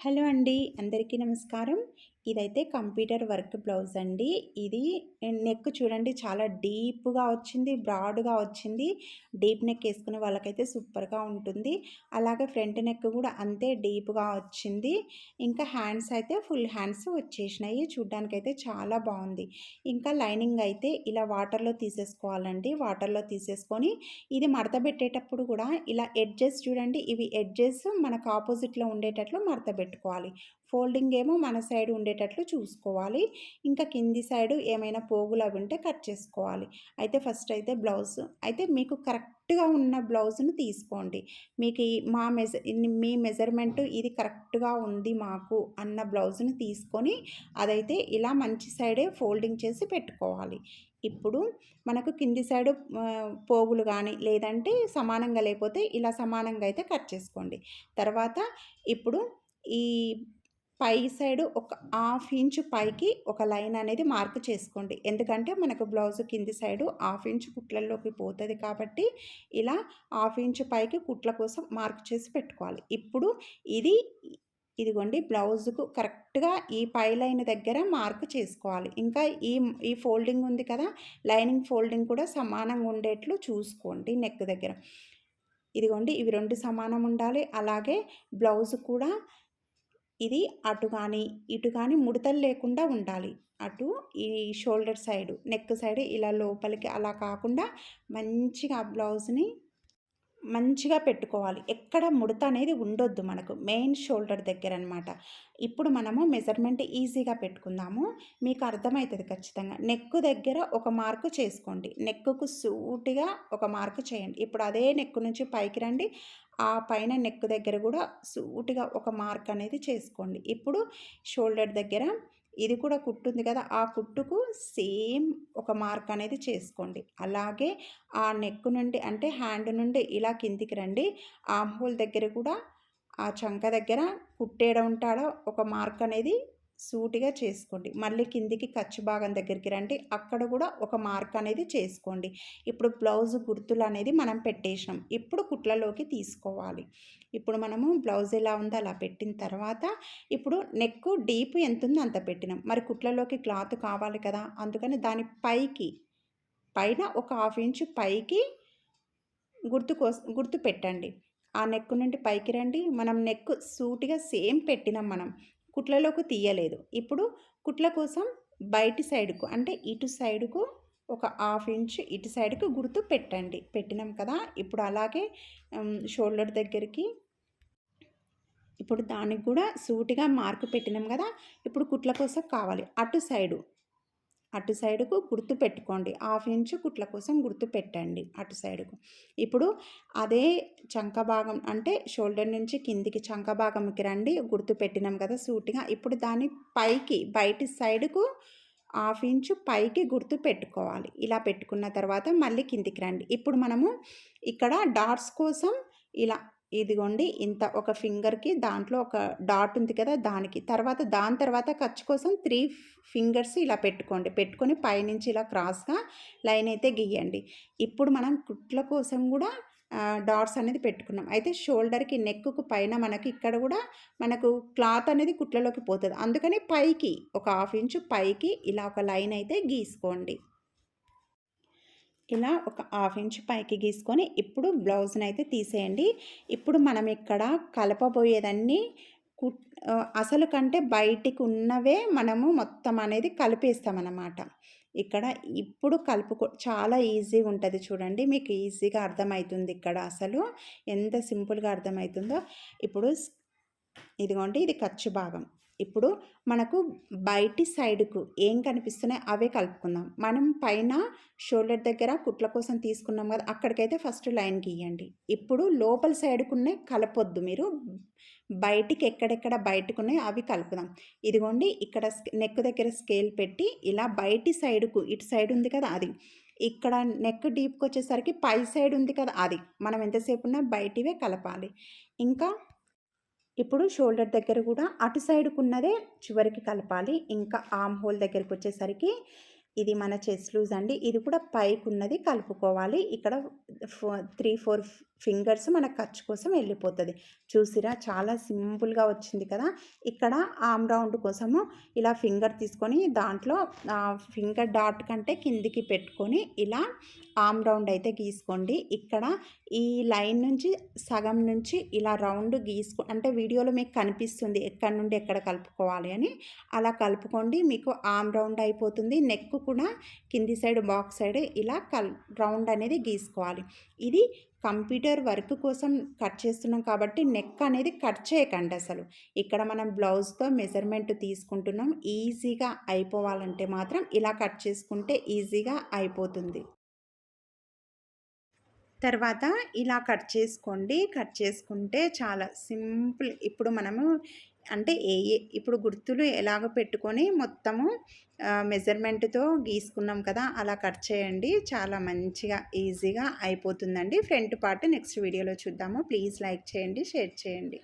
Hello అండి, అందరికీ నమస్కారం. ఇదైతే కంప్యూటర్ వర్క్ బ్లౌజ్ అండి. ఇది నెక్ చూడండి, చాలా డీప్‌గా వచ్చింది, బ్రాడ్‌గా వచ్చింది. డీప్ నెక్ ఏసుకునే వాళ్ళకైతే సూపర్‌గా ఉంటుంది. అలాగే ఫ్రంట్ నెక్ కూడా అంతే డీప్‌గా వచ్చింది. ఇంకా హ్యాండ్స్ అయితే ఫుల్ హ్యాండ్స్ వచ్చేసినాయి. చూడ్డానికైతే చాలా బాగుంది. ఇంకా లైనింగ్ అయితే ఇలా వాటర్‌లో తీసేసుకోవాలండి. వాటర్‌లో తీసేసుకొని ఇది మడత పెట్టేటప్పుడు కూడా ఇలా ఎడ్జెస్ చూడండి, ఇవి ఎడ్జెస్ మనకు ఆపోజిట్లో ఉండేటట్లు మడత పెట్టుకోవాలి. ఫోల్డింగ్ ఏమో మన సైడ్ ఉండేటట్లు చూసుకోవాలి. ఇంకా కింది సైడు ఏమైనా పోగులు అవి ఉంటే కట్ చేసుకోవాలి. అయితే ఫస్ట్ అయితే బ్లౌజ్ అయితే మీకు కరెక్ట్‌గా ఉన్న బ్లౌజ్‌ను తీసుకోండి. మీకు మీ మెజర్‌మెంట్ ఇది కరెక్ట్‌గా ఉంది మాకు అన్న బ్లౌజ్‌ని తీసుకొని అదైతే ఇలా మంచి సైడే ఫోల్డింగ్ చేసి పెట్టుకోవాలి. ఇప్పుడు మనకు కింది సైడు పోగులు కానీ లేదంటే సమానంగా లేకపోతే ఇలా సమానంగా అయితే కట్ చేసుకోండి. తర్వాత ఇప్పుడు ఈ పై సైడు ఒక హాఫ్ ఇంచు పైకి ఒక లైన్ అనేది మార్క్ చేసుకోండి. ఎందుకంటే మనకు బ్లౌజ్ కింది సైడు హాఫ్ ఇంచు కుట్లల్లోకి పోతుంది కాబట్టి ఇలా హాఫ్ ఇంచు పైకి కుట్ల కోసం మార్క్ చేసి పెట్టుకోవాలి. ఇప్పుడు ఇది ఇదిగోండి బ్లౌజుకు కరెక్ట్‌గా ఈ పై లైన్ దగ్గర మార్క్ చేసుకోవాలి. ఇంకా ఈ ఈ ఫోల్డింగ్ ఉంది కదా, లైనింగ్ ఫోల్డింగ్ కూడా సమానంగా ఉండేట్లు చూసుకోండి నెక్ దగ్గర. ఇదిగోండి ఇవి 2 సమానం ఉండాలి. అలాగే బ్లౌజ్ కూడా ఇది అటు కానీ ఇటు కానీ ముడతలు లేకుండా ఉండాలి. అటు ఈ షోల్డర్ సైడు నెక్ సైడ్ ఇలా లోపలికి అలా కాకుండా మంచిగా బ్లౌజ్‌ని మంచిగా పెట్టుకోవాలి. ఎక్కడ ముడత అనేది ఉండొద్దు మనకు. మెయిన్ షోల్డర్ దగ్గర అనమాట. ఇప్పుడు మనము మెజర్మెంట్ ఈజీగా పెట్టుకుందాము. మీకు అర్థమవుతుంది ఖచ్చితంగా. నెక్ దగ్గర ఒక మార్కు చేసుకోండి. నెక్కుకు సూటిగా ఒక మార్కు చేయండి. ఇప్పుడు అదే నెక్ నుంచి పైకి రండి. ఆ పైన నెక్ దగ్గర కూడా సూటిగా ఒక మార్క్ అనేది చేసుకోండి. ఇప్పుడు షోల్డర్ దగ్గర ఇది కూడా కుట్టు ఉంది కదా, ఆ కుట్టుకు సేమ్ ఒక మార్క్ అనేది చేసుకోండి. అలాగే ఆ నెక్ నుండి అంటే హ్యాండ్ నుండి ఇలా కిందికి రండి. ఆర్మ్ హోల్ దగ్గర కూడా ఆ చంక దగ్గర కుట్టేడ ఉంటాడో ఒక మార్క్ అనేది సూటిగా చేసుకోండి. మళ్ళీ కిందికి ఖర్చు భాగం దగ్గరికి రండి. అక్కడ కూడా ఒక మార్క్ అనేది చేసుకోండి. ఇప్పుడు బ్లౌజ్ గుర్తులు అనేది మనం పెట్టేసినాం. ఇప్పుడు కుట్లలోకి తీసుకోవాలి. ఇప్పుడు మనము బ్లౌజ్ ఎలా ఉందో అలా పెట్టిన తర్వాత ఇప్పుడు నెక్ డీప్ ఎంత ఉందో అంత పెట్టినాం. మరి కుట్లలోకి క్లాత్ కావాలి కదా, అందుకని దాని పైన ఒక హాఫ్ ఇంచు పైకి గుర్తు పెట్టండి. ఆ నెక్ నుండి పైకి రండి. మనం నెక్ సూటిగా సేమ్ పెట్టినాం, మనం కుట్లలోకి తీయలేదు. ఇప్పుడు కుట్ల కోసం బయటి సైడుకు అంటే ఇటు సైడుకు ఒక హాఫ్ ఇంచ్ ఇటు సైడ్కు గుర్తు పెట్టండి. పెట్టినాం కదా, ఇప్పుడు అలాగే షోల్డర్ దగ్గరికి ఇప్పుడు దానికి కూడా సూటిగా మార్కు పెట్టినాం కదా. ఇప్పుడు కుట్ల కోసం కావాలి అటు సైడుకు గుర్తు పెట్టుకోండి. హాఫ్ ఇంచు కుట్ల కోసం గుర్తు పెట్టండి అటు సైడుకు. ఇప్పుడు అదే చంక భాగం అంటే షోల్డర్ నుంచి కిందికి చంక భాగంకి రండి. గుర్తు పెట్టినాం కదా సూటిగా. ఇప్పుడు దాని పైకి బయటి సైడుకు హాఫ్ ఇంచు పైకి గుర్తు పెట్టుకోవాలి. ఇలా పెట్టుకున్న తర్వాత మళ్ళీ కిందికి రండి. ఇప్పుడు మనము ఇక్కడ డాట్స్ కోసం ఇలా ఇదిగోండి ఇంత ఒక ఫింగర్కి దాంట్లో ఒక డాట్ ఉంది కదా, దాని తర్వాత ఖర్చు కోసం 3 ఫింగర్స్ ఇలా పెట్టుకొని పైనుంచి ఇలా క్రాస్గా లైన్ అయితే గీయండి. ఇప్పుడు మనం కుట్ల కోసం కూడా డాట్స్ అనేది పెట్టుకున్నాం. అయితే షోల్డర్కి నెక్కు పైన మనకి ఇక్కడ కూడా మనకు క్లాత్ అనేది కుట్లలోకి పోతుంది. అందుకని పైకి ఒక హాఫ్ ఇంచు పైకి ఇలా ఒక లైన్ అయితే గీసుకోండి. ఇలా ఒక హాఫ్ ఇంచ్ పైకి గీసుకొని ఇప్పుడు బ్లౌజ్ని అయితే తీసేయండి. ఇప్పుడు మనం ఇక్కడ కలపబోయేదన్నీ అసలు కంటే బయటికి ఉన్నవే మనము మొత్తం అనేది కలిపేస్తామన్నమాట. ఇక్కడ ఇప్పుడు చాలా ఈజీగా ఉంటుంది చూడండి. మీకు ఈజీగా అర్థమవుతుంది ఇక్కడ అసలు ఎంత సింపుల్గా అర్థమవుతుందో. ఇప్పుడు ఇదిగోండి ఇది ఖర్చు భాగం. ఇప్పుడు మనకు బయటి సైడుకు ఏం కనిపిస్తున్నాయి అవే కలుపుకుందాం. మనం పైన షోల్డర్ దగ్గర కుట్ల కోసం తీసుకున్నాం కదా, అక్కడికైతే ఫస్ట్ లైన్ గీయండి. ఇప్పుడు లోపల సైడుకునే కలపొద్దు మీరు. బయటికి ఎక్కడెక్కడ బయటకున్నాయి అవి కలుపుదాం. ఇదిగోండి ఇక్కడ నెక్ దగ్గర స్కేల్ పెట్టి ఇలా బయటి సైడుకు ఇటు సైడ్ ఉంది కదా అది, ఇక్కడ నెక్ డీప్కి వచ్చేసరికి పై సైడ్ ఉంది కదా అది, మనం ఎంతసేపు ఉన్నా బయటివే కలపాలి. ఇంకా ఇప్పుడు షోల్డర్ దగ్గర కూడా అటు సైడ్కున్నదే చివరికి కలపాలి. ఇంకా ఆర్మ్ హోల్ దగ్గరికి వచ్చేసరికి ఇది మన చెస్ట్ లూజ్ అండి. ఇది కూడా పైకి ఉన్నది కలుపుకోవాలి. ఇక్కడ 3-4 ఫింగర్స్ మన ఖర్చు కోసం వెళ్ళిపోతుంది. చూసిరా చాలా సింపుల్గా వచ్చింది కదా. ఇక్కడ ఆమ్ రౌండ్ కోసము ఇలా ఫింగర్ తీసుకొని దాంట్లో ఫింగర్ డాట్ కంటే కిందికి పెట్టుకొని ఇలా ఆమ్ రౌండ్ అయితే గీసుకోండి. ఇక్కడ ఈ లైన్ నుంచి సగం నుంచి ఇలా రౌండ్ అంటే వీడియోలో మీకు కనిపిస్తుంది ఎక్కడి నుండి ఎక్కడ కలుపుకోవాలి అని. అలా కలుపుకోండి, మీకు ఆమ్ రౌండ్ అయిపోతుంది. నెక్ కూడా కింది సైడ్ బాక్స్ సైడ్ ఇలా రౌండ్ అనేది గీసుకోవాలి. ఇది కంప్యూటర్ వర్క్ కోసం కట్ చేస్తున్నాం కాబట్టి నెక్ అనేది కట్ చేయకండి అసలు. ఇక్కడ మనం బ్లౌజ్తో మెజర్మెంట్ తీసుకుంటున్నాం. ఈజీగా అయిపోవాలంటే మాత్రం ఇలా కట్ చేసుకుంటే ఈజీగా అయిపోతుంది. తర్వాత ఇలా కట్ చేసుకోండి. కట్ చేసుకుంటే చాలా సింపుల్. ఇప్పుడు మనము అంటే ఇప్పుడు గుర్తులు ఎలాగ పెట్టుకొని మొత్తము మెజర్మెంట్‌తో గీసుకున్నాం కదా, అలా కట్ చేయండి. చాలా మంచిగా ఈజీగా అయిపోతుందండి. ఫ్రంట్ పార్ట్ నెక్స్ట్ వీడియోలో చూద్దాము. ప్లీజ్ లైక్ చేయండి, షేర్ చేయండి.